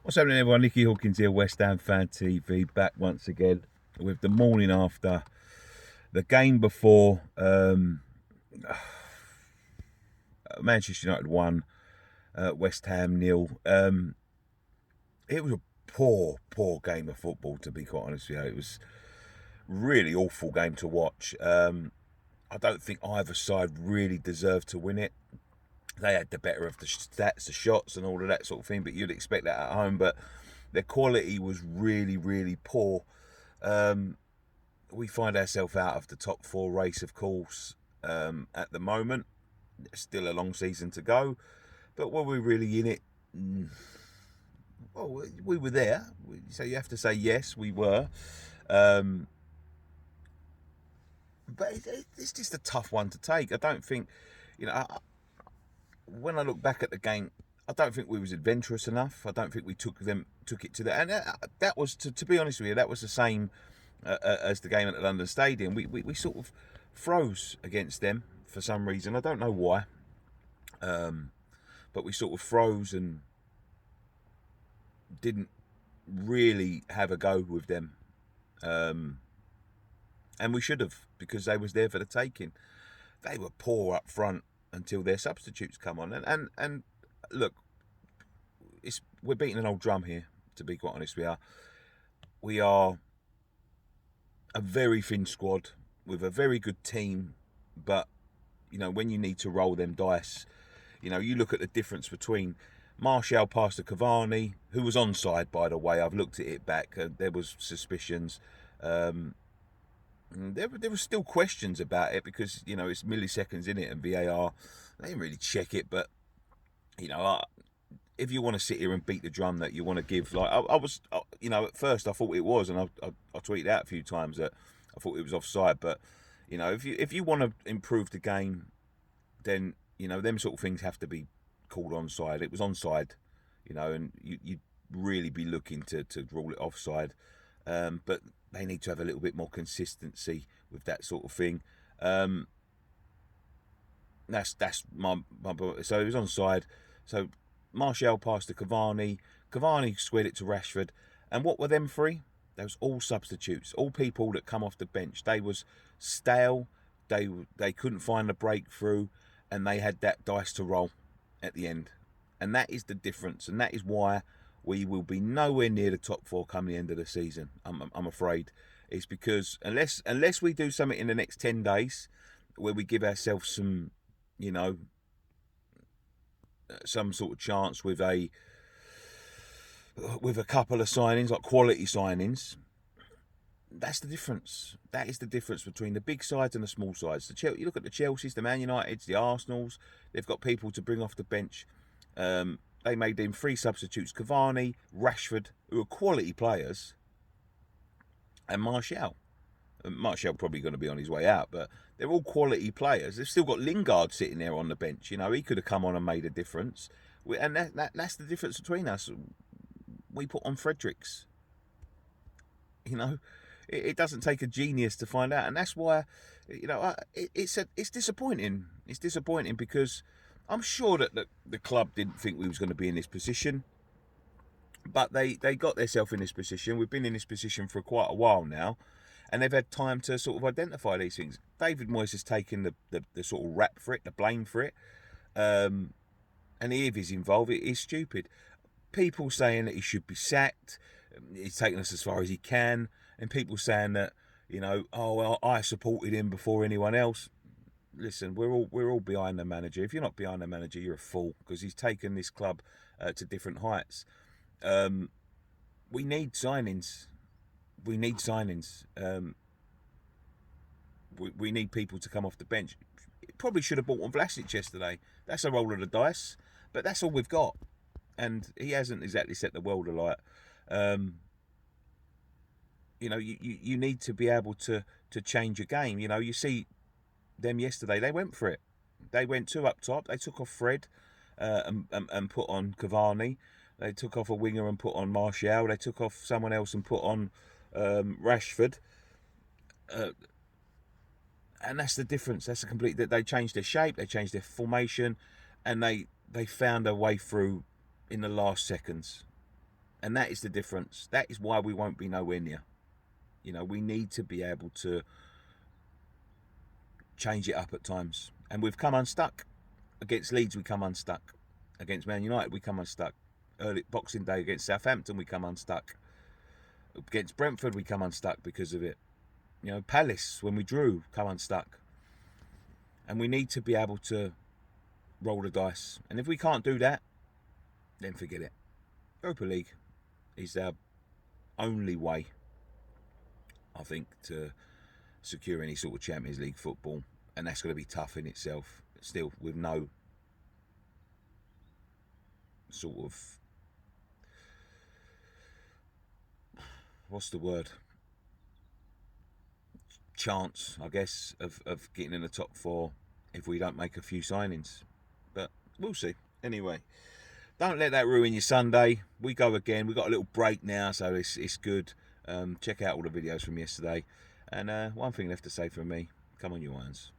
What's happening, everyone? Nicky Hawkins here, West Ham Fan TV, back once again with the morning after the game before. Manchester United won, West Ham nil. It was a poor game of football, to be quite honest with you. It was really awful game to watch. I don't think either side really deserved to win it. They had the better of the stats, the shots, and all of that sort of thing. But you'd expect that at home. But their quality was really poor. We find ourselves out of the top four race, of course, at the moment. Still a long season to go. But were we really in it? Well, we were there. So you have to say yes, we were. But it's just a tough one to take. I don't think, you know, when I look back at the game, I don't think we was adventurous enough. I don't think we took it to that, and that was to be honest with you, that was the same as the game at the London Stadium. We sort of froze against them for some reason. I don't know why, but we sort of froze and didn't really have a go with them, and we should have, because they was there for the taking. They were poor up front until their substitutes come on, and look, we're beating an old drum here. To be quite honest, we are a very thin squad with a very good team, but when you need to roll them dice, you look at the difference between Martial passed to Cavani, who was onside, by the way. I've looked at it back. There was suspicions. There were still questions about it because it's milliseconds in it, and VAR, they didn't really check it. But if you want to sit here and beat the drum that you want to give, like I was, at first I thought it was, and I tweeted out a few times that I thought it was offside. But if you want to improve the game, then them sort of things have to be called onside. It was onside, and you'd really be looking to rule it offside. But they need to have a little bit more consistency with that sort of thing. That's my so it was onside. So Martial passed to Cavani. Cavani squared it to Rashford. And what were them three? They was all substitutes, all people that come off the bench. They was stale. They couldn't find the breakthrough, and they had that dice to roll at the end. And that is the difference, and that is why we will be nowhere near the top four come the end of the season. I'm afraid. It's because unless we do something in the next 10 days where we give ourselves some sort of chance with a couple of signings, like quality signings. That's the difference. That is the difference between the big sides and the small sides. You look at the Chelseas, the Man Uniteds, the Arsenals. They've got people to bring off the bench. They made them three substitutes: Cavani, Rashford, who are quality players, and Martial. Martial probably going to be on his way out, but they're all quality players. They've still got Lingard sitting there on the bench. He could have come on and made a difference. And that's the difference between us. We put on Fredericks. It doesn't take a genius to find out, and that's why it's disappointing. It's disappointing because I'm sure that the club didn't think we was going to be in this position, but they got themselves in this position. We've been in this position for quite a while now, and they've had time to sort of identify these things. David Moyes has taken the sort of rap for it, the blame for it, and if he's involved, it is stupid. People saying that he should be sacked. He's taken us as far as he can, and people saying that oh well, I supported him before anyone else. Listen, we're all behind the manager. If you're not behind the manager, you're a fool, because he's taken this club to different heights. We need signings. We need signings. We need people to come off the bench. Probably should have bought on Vlasic yesterday. That's a roll of the dice, but that's all we've got, and he hasn't exactly set the world alight. You need to be able to change a game. You see them yesterday. They went for it. They went two up top. They took off Fred and put on Cavani. They took off a winger and put on Martial. They took off someone else and put on Rashford. And that's the difference. That's the complete. They changed their shape. They changed their formation, and they found a way through in the last seconds. And that is the difference. That is why we won't be nowhere near. You know, we need to be able to change it up at times. And we've come unstuck. Against Leeds, we come unstuck. Against Man United, we come unstuck. Early Boxing Day against Southampton, we come unstuck. Against Brentford, we come unstuck because of it. You know, Palace, when we drew, come unstuck. And we need to be able to roll the dice. And if we can't do that, then forget it. Europa League is our only way, I think, to secure any sort of Champions League football. And that's going to be tough in itself, still, with no sort of, what's the word, chance, I guess, of getting in the top four if we don't make a few signings. But we'll see. Anyway, don't let that ruin your Sunday. We go again. We've got a little break now, so it's good. Check out all the videos from yesterday. And one thing left to say from me, come on, you Irons.